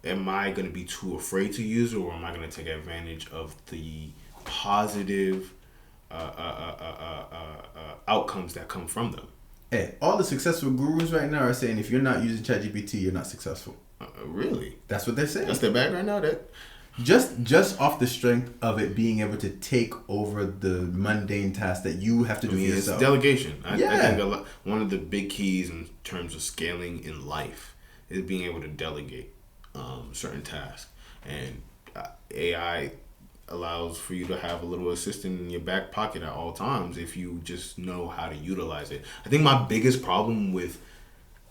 am I gonna be too afraid to use it, or am I gonna take advantage of the positive outcomes that come from them? Hey, all the successful gurus right now are saying if you're not using ChatGPT, you're not successful. Really? That's what they're saying. That's their bag right now. That just off the strength of it being able to take over the mundane tasks that you have to do for it's yourself. delegation. I Yeah. think one of the big keys in terms of scaling in life is being able to delegate certain tasks, and AI allows for you to have a little assistant in your back pocket at all times if you just know how to utilize it. I think my biggest problem with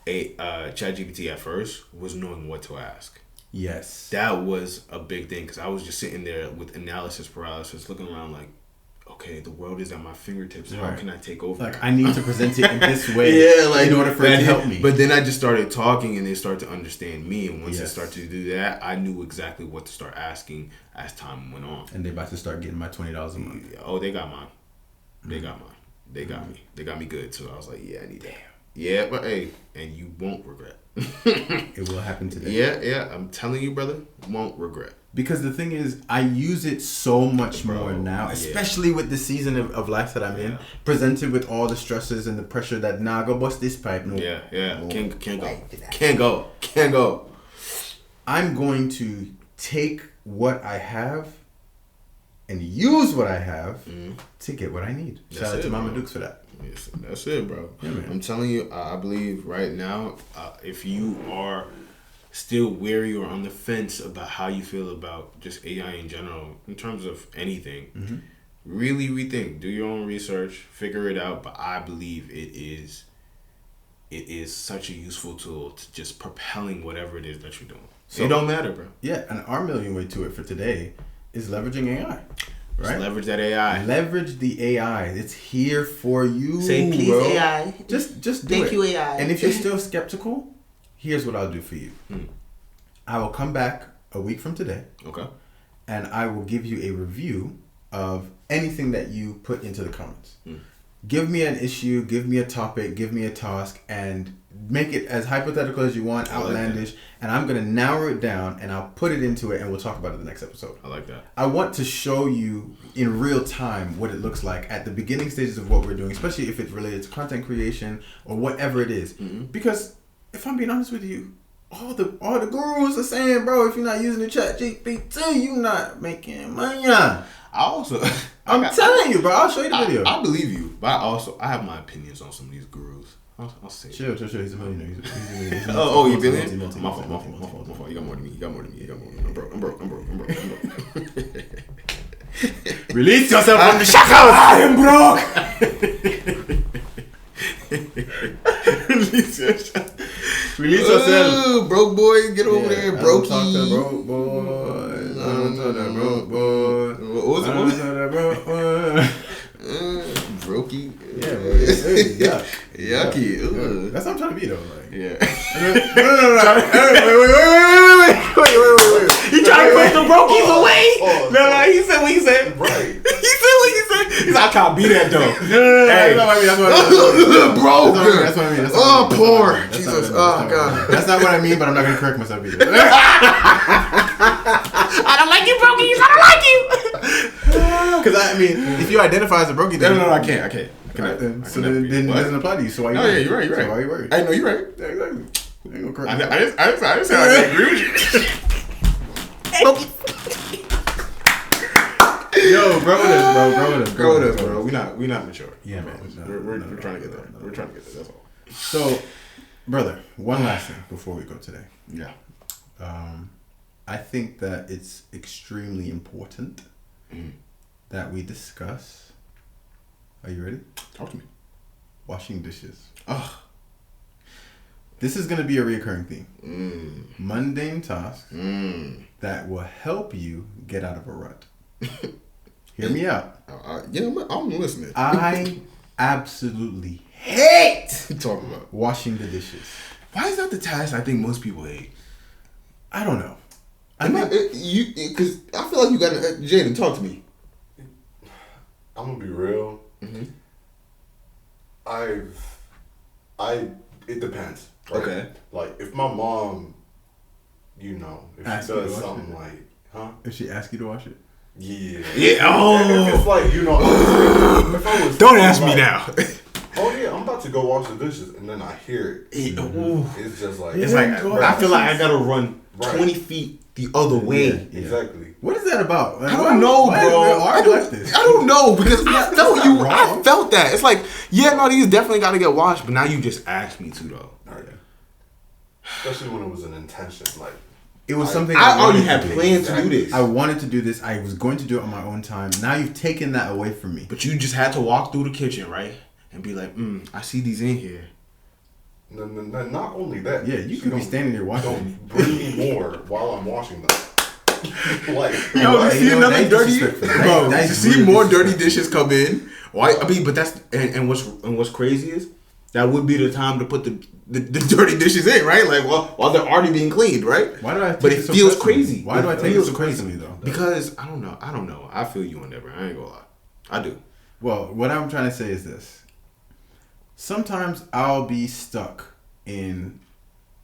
ChatGPT at first was knowing what to ask. Yes. That was a big thing because I was just sitting there with analysis paralysis, looking around like, okay, the world is at my fingertips. How can I take over? Like, I need to present it in this way in order for it to help me. But then I just started talking and they started to understand me. And once Yes. they started to do that, I knew exactly what to start asking as time went on. And they're about to start getting my $20 a month. Oh, they got mine. They got mine. They got me. They got me good. So I was like, yeah, I need that. Yeah, but hey, and you won't regret. It will happen today. Yeah. I'm telling you, brother, won't regret. Because the thing is, I use it so much more now, especially with the season of life that I'm in, presented with all the stresses and the pressure that, nah, go bust this pipe. No. Yeah. Can't go. I'm going to take what I have and use what I have to get what I need. Shout out to Mama Dukes for that. Yes, that's it, bro. Yeah, man. I'm telling you, I believe right now, if you are still weary or on the fence about how you feel about just AI in general, in terms of anything, really rethink, do your own research, figure it out. But I believe it is such a useful tool to just propelling whatever it is that you're doing. So, it don't matter, bro. Yeah, and our million way to it for today is leveraging AI. Right? Just leverage that AI. Leverage the AI. It's here for you. Say please, bro. AI. Just do Thank it. you, AI. And if you're still skeptical, here's what I'll do for you. I will come back a week from today. Okay. And I will give you a review of anything that you put into the comments. Give me an issue, give me a topic, give me a task, and make it as hypothetical as you want, outlandish, and I'm going to narrow it down and I'll put it into it and we'll talk about it in the next episode. I like that. I want to show you in real time what it looks like at the beginning stages of what we're doing, especially if it's related to content creation or whatever it is. Because if I'm being honest with you, all the gurus are saying, bro, if you're not using the ChatGPT, you're not making money. I'm telling you, bro. I'll show you the video. I believe you, but I have my opinions on some of these gurus. I'll say it. Chill. He's a millionaire. He's a millionaire. Oh, you billionaire? Multi. My fault. You got more than me. I'm broke. Release yourself from the shackles. I am broke. Release yourself. Broke boy, get over there. Brokey. Talk to broke boy. Talk to broke boy. What was it? Broke boy. Brokey. Yeah. Yucky. That's what I'm trying to be though. Like. Yeah. Wait. He trying to push the brokies away. Oh, he said what he said. Right. He said what he said. He's like, I can't be that though. No. Hey. That's what I mean. Broke. That's what I mean. Oh, poor. Jesus. Oh, God. That's not what I mean, but I'm not going to correct myself either. I don't like you, brokies. I don't like you. Because, I mean, if you identify as a brokey, then... No, I can't. So then it doesn't apply to you. So why you Oh, yeah, you're right. So why you worried? I know you're right. Yeah, exactly. I ain't gonna correct I just said I agree with you. Yo, grow with us, bro. We not mature. Yeah, man. We're trying to get there. We're trying to get there. That's all. So, brother, one last thing before we go today. Yeah. I think that it's extremely important that we discuss. Are you ready? Talk to me. Washing dishes. Ugh. This is going to be a recurring theme. Mundane tasks that will help you get out of a rut. Hear me out. I'm listening. I absolutely hate talking about washing the dishes. Why is that the task I think most people hate? I don't know. Because I feel like you got to... Jaden, talk to me. I'm gonna be real. It depends. Right? Okay. Like if my mom, if she does something If she asks you to wash it? Yeah. Oh. If it's like, if I was Don't ask me now. Oh yeah, I'm about to go wash the dishes, and then I hear it. It's just like It's like I feel like I gotta run 20 feet the other way. Yeah. Exactly. What is that about? Like, I don't know, bro. I don't know because I felt that. It's like, these definitely got to get washed, but now you just asked me to though. Especially when it was an intention, like it was something I already had planned to do this. I wanted to do this. I was going to do it on my own time. Now you've taken that away from me. But you just had to walk through the kitchen, right, and be like, I see these in here. No, not only that. Yeah, you could be standing there washing. Don't bring me more while I'm washing them. Like, you see another dirty, bro. You That's see really more dirty dishes come in. Why? I mean, but that's and what's crazy is that would be the time to put the dirty dishes in, right? Like, while they're already being cleaned, right? Why do I? But it feels crazy. Why do I take it so personally though? Because I don't know. I feel you on that, bro. I ain't gonna lie. I do. Well, what I'm trying to say is this. Sometimes I'll be stuck in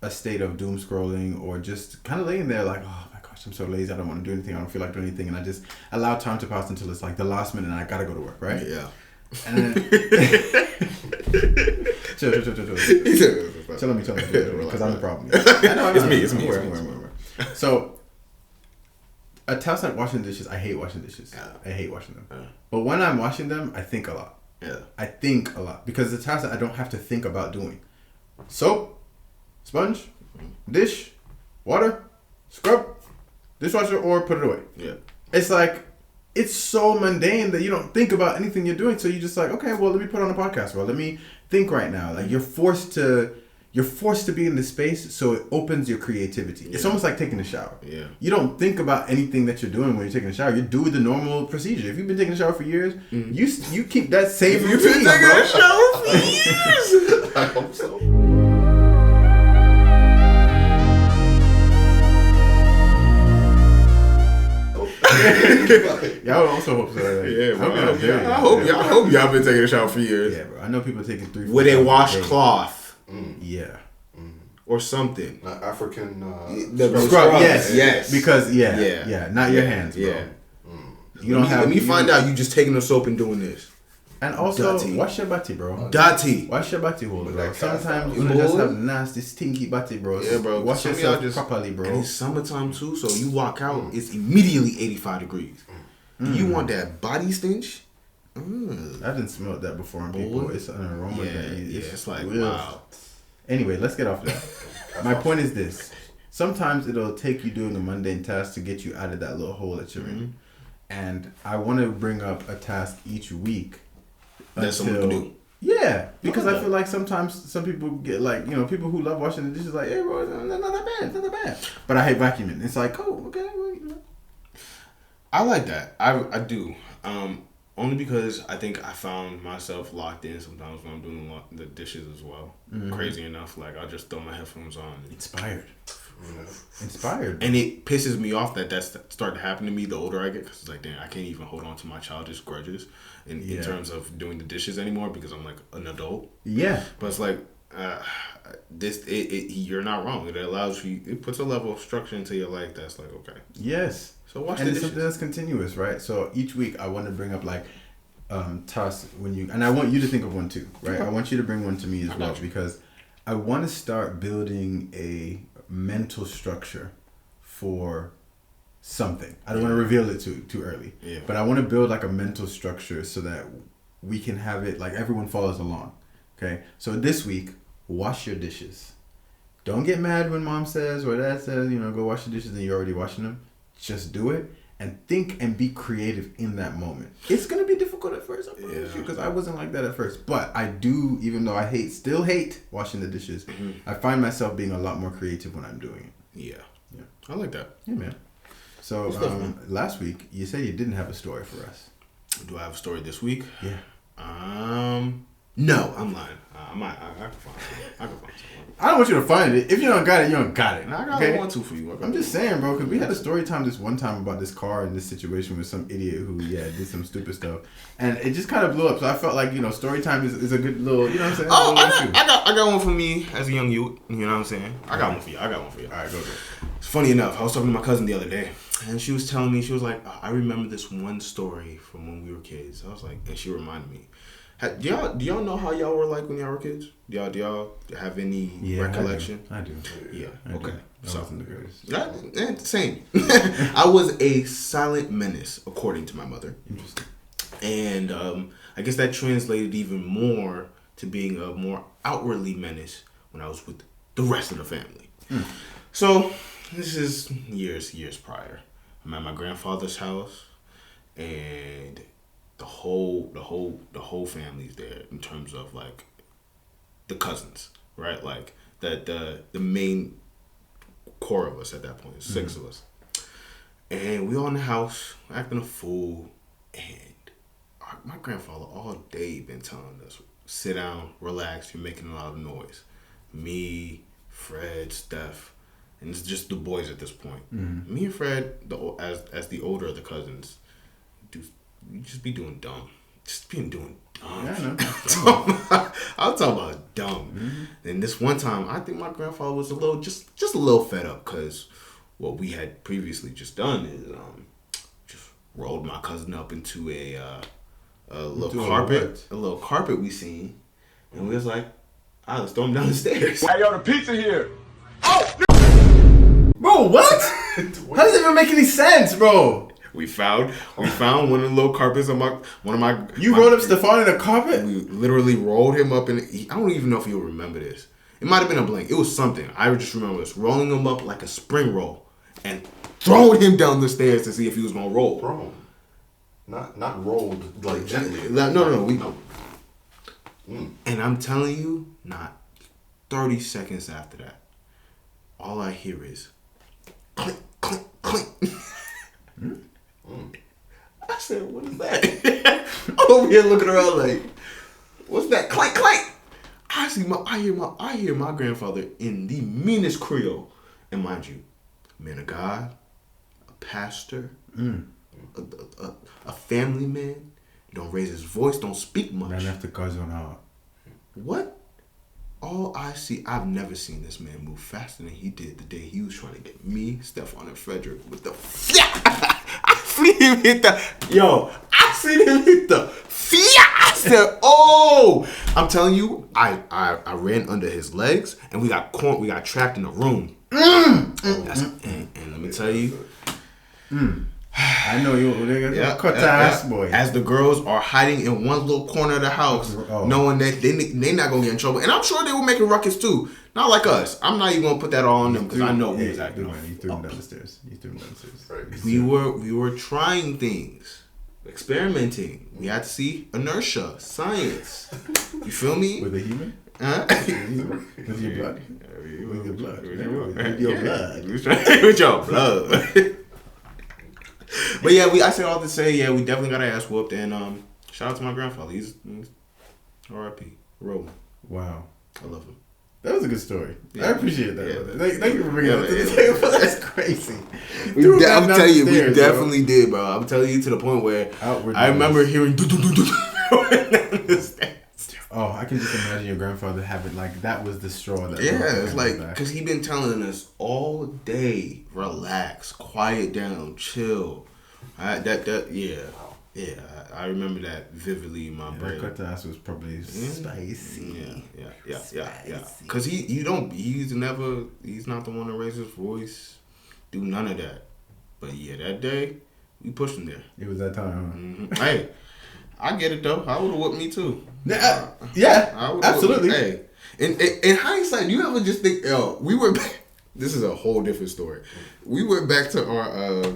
a state of doom scrolling or just kind of laying there like, oh my gosh, I'm so lazy. I don't want to do anything. I don't feel like doing anything. And I just allow time to pass until it's like the last minute and I got to go to work, right? Yeah. And then... chill. Tell me. Because I'm the problem. I know, It's me. So, a task like washing dishes, I hate washing dishes. Yeah. I hate washing them. But when I'm washing them, I think a lot. Yeah. I think a lot. Because it's a task that I don't have to think about doing. Soap, sponge, dish, water, scrub, dishwasher, or put it away. Yeah. It's like, it's so mundane that you don't think about anything you're doing. So you just like, okay, well, let me put on a podcast. Well, let me think right now. Like you're forced to be in this space, so it opens your creativity. It's almost like taking a shower. Yeah. You don't think about anything that you're doing when you're taking a shower. You do the normal procedure. If you've been taking a shower for years, you keep that same routine. You've been taking a shower for years. I hope so. Y'all also hope so. Like, I hope y'all been taking a shower for years. Yeah, bro. I know people taking 3. With a washcloth. Yeah. Or something. African scrub. Yes. Because not your hands, bro. Yeah. You don't have. Let me find out you just taking the soap and doing this. And also, Dirty. wash your body, bro. Dirty. Wash your body hole, bro. Sometimes you you just have nasty, stinky body, bro. Yeah, bro. Wash yourself properly, bro. And it's summertime too, so you walk out, it's immediately 85 degrees. You want that body stench? I didn't smell that before on people. It's an aroma it's like, wow. Anyway, let's get off that. My point is this. Sometimes it'll take you doing a mundane task to get you out of that little hole that you're in. And I want to bring up a task each week. That someone can do. Yeah, because I feel like sometimes some people get like, people who love washing the dishes like, hey bro, not that bad. But I hate vacuuming. It's like, oh, okay. Well, I like that. I do. Only because I think I found myself locked in sometimes when I'm doing the dishes as well. Crazy enough, like I'll just throw my headphones on. Inspired. And it pisses me off that that's starting to happen to me the older I get, because it's like, damn, I can't even hold on to my childish grudges in terms of doing the dishes anymore because I'm like an adult. Yeah. But it's like, you're not wrong. It allows you, it puts a level of structure into your life that's like, okay. Yes. So watch and the it's dishes. something that's continuous, right? So each week I want to bring up like tasks and I want you to think of one too, right? I want you to bring one to me as well because I want to start building a mental structure for something. I don't want to reveal it too early. Yeah. But I want to build like a mental structure so that we can have it like everyone follows along. Okay? So this week, wash your dishes. Don't get mad when mom says or dad says, go wash the dishes and you're already washing them. Just do it and think and be creative in that moment. It's going to be difficult at first, because I wasn't like that at first. But I do, even though I still hate washing the dishes, I find myself being a lot more creative when I'm doing it. Yeah. I like that. Yeah, man. So last week, you said you didn't have a story for us. Do I have a story this week? Yeah. No, I'm lying. I can find something. I don't want you to find it. If you don't got it, you don't got it. No, I got one, two for you. I'm just saying, bro, because we had a story time this one time about this car and this situation with some idiot who, did some stupid stuff. And it just kind of blew up. So I felt like, story time is a good little, you know what I'm saying? Oh, I got one for me as a young youth. You know what I'm saying? I got one for you. All right, go. It's funny enough. I was talking to my cousin the other day. And she was telling me, she was like, I remember this one story from when we were kids. I was like, and she reminded me. Do y'all know how y'all were like when y'all were kids? Do y'all have any recollection? I do. Yeah. Okay. So, wasn't the greatest. Same. I was a silent menace, according to my mother. Interesting. And I guess that translated even more to being a more outwardly menace when I was with the rest of the family. So this is years prior. I'm at my grandfather's house, and the whole family's there in terms of like the cousins, right? Like the main core of us at that point, 6 of us. And we all in the house acting a fool, and my grandfather all day been telling us, sit down, relax, you're making a lot of noise. Me, Fred, Steph, and it's just the boys at this point. Me and Fred, as the older of the cousins, you just be doing dumb. Just being doing dumb. Yeah, I know. I'm talking about dumb. And this one time, I think my grandfather was just a little fed up because what we had previously just done is just rolled my cousin up into a little carpet we seen, and we was like, let's throw him down the stairs. Hey, yo, the pizza here. Oh, bro, what? How does it even make any sense, bro? We found one of the little carpets on my. You rolled up Stefan in a carpet? We literally rolled him up in. I don't even know if you'll remember this. It might have been a blank. It was something. I just remember this, rolling him up like a spring roll and throwing him down the stairs to see if he was gonna roll. Bro, not rolled like gently. No. And I'm telling you, not 30 seconds after that, all I hear is clink, clink, clink. I said, what is that? I'm over here looking around like, what's that? Clank, clank. I hear my grandfather in the meanest Creole. And mind you, man of God, a pastor, a family man, don't raise his voice, don't speak much. Man after cousin out. What? All I see, I've never seen this man move faster than he did the day he was trying to get me, Stefan, and Frederick with the I seen him hit the I said, oh! I'm telling you, I ran under his legs and we got trapped in a room. And let me tell you, I know you. Cut the ass, boy. As the girls are hiding in one little corner of the house, knowing that they not gonna get in trouble, and I'm sure they were making ruckus too. Not like us. I'm not even gonna put that all on them because I know we was acting. You threw them down the stairs. Right. We were trying things, experimenting. We had to see inertia, science. You feel me? With a human? Huh? With your blood. With your blood. With your blood. With your blood. But yeah, I say all to say, yeah, we definitely got our ass whooped, and shout out to my grandfather. He's R.I.P. Rolling. Wow, I love him. that was a good story. Yeah. I appreciate that. Yeah. Thank you for bringing that to the table. That's crazy. I'm telling you, we definitely did, bro. I'm telling you to the point where I remember hearing. Oh, I can just imagine your grandfather having like that was the straw that. Yeah, it's like because he been telling us all day, relax, quiet down, chill. I remember that vividly in my brain. That cut ass was probably spicy. Yeah. Because he's not the one to raise his voice, do none of that. But yeah, that day we pushed him there. It was that time. Huh? Hey, I get it though. I would have whooped me too. Yeah, absolutely. Hey, in hindsight, you ever just think, we were back. This is a whole different story. We went back to our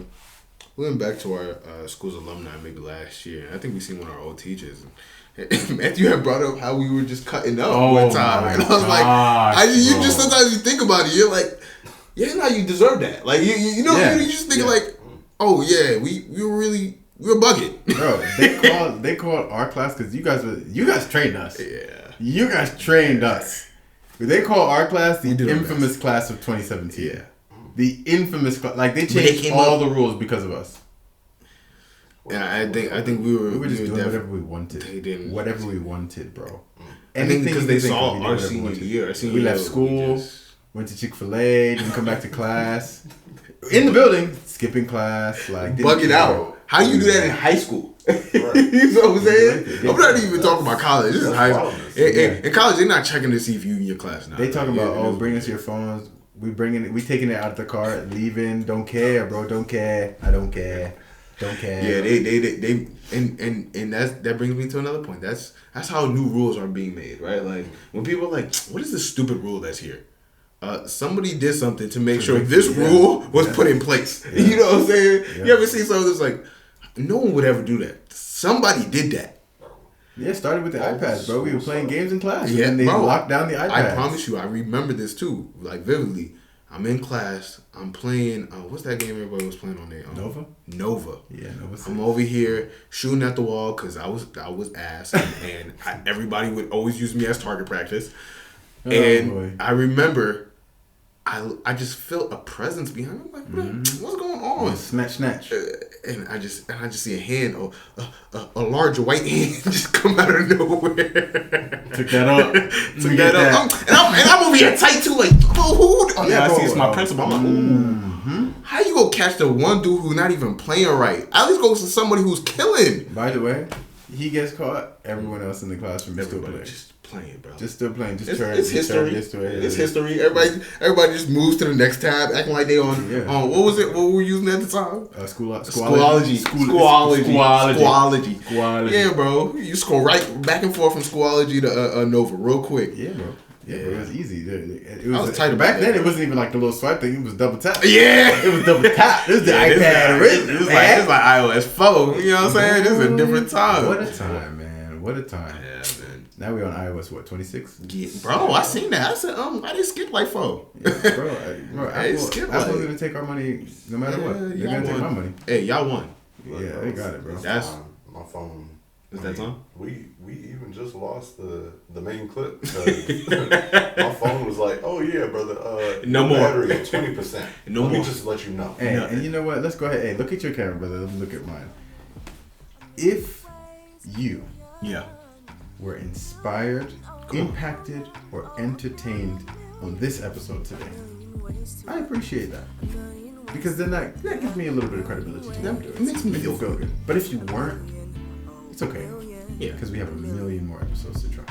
school's alumni maybe last year. I think we seen one of our old teachers. And Matthew had brought up how we were just cutting up one time, and I was like, you just sometimes you think about it, you're like, yeah, now you deserve that. Like you just think like, oh yeah, we were bugging. Bro, they called our class because you guys trained us. Yeah. You guys trained us. They call our class the infamous class of 2017. Yeah. The infamous class. Like they changed all the rules because of us. Yeah, I think we were just doing whatever we wanted. They didn't. Whatever we wanted, bro. I think because they saw our senior year. We left school, went to Chick-fil-A, didn't come back to class. In the building, skipping class, like bugging out. How you do that in high school? Right. You know what I'm saying? I'm not even talking about college. This is high school. In college, they're not checking to see if you in your class now. They talking about bring us your phones. We taking it out of the car, leaving. Don't care, bro. Don't care. I don't care. Don't care. Yeah, they and that brings me to another point. That's how new rules are being made, right? Like when people are like, what is this stupid rule that's here? Somebody did something to make sure this rule was put in place. Yeah. You know what I'm saying? Yeah. You ever see something that's like, no one would ever do that. Somebody did that. Yeah, it started with the iPads, bro. We were playing games in class. Yeah, and they locked down the iPads. I promise you, I remember this too, like vividly. I'm in class. I'm playing. What's that game everybody was playing on there? Nova. Yeah, Nova. I'm over here shooting at the wall because I was ass, and everybody would always use me as target practice. And I remember, I just felt a presence behind me. I'm like, what's going on? Snatch. And I just see a hand, a large white hand, just come out of nowhere. Took that up. And I'm over here tight too, like, who? I see it's my principal. I'm like, how you gonna catch the one dude who's not even playing right? At least go to somebody who's killing. By the way, he gets caught. Everyone else in the classroom is still playing. Playing, bro. Just still playing. It's history. It's history. Everybody just moves to the next tab, acting like they on what was it? What were we using at the time? Schoolology. Yeah, bro. You scroll right back and forth from Schoolology to Nova real quick. Yeah, bro. Yeah, bro. It was easy. It was tight. Back then, it wasn't even like the little swipe thing. It was double tap. Yeah, it was double tap. It was the iPad original. It was like iOS 4. You know what I'm saying? This is a different time. What a time, man. What a time. Yeah, man. Now we on iOS 26? Yeah, bro, I seen that. I said, I didn't skip like 4. Yeah, bro, Apple's gonna take our money no matter what. They're gonna take my money. Hey, y'all won. Yeah, they got it, bro. That's my phone. Is that time? We even just lost the main clip because my phone was like, oh yeah, brother, no more battery at 20%. No more. Let me just let you know. Hey, and you know what? Let's go ahead. Hey, look at your camera, brother. Let me look at mine. If you were inspired, impacted, or entertained on this episode today, I appreciate that. Because then that gives me a little bit of credibility. It makes me feel good. But if you weren't, it's okay. Yeah. Because we have a million more episodes to try.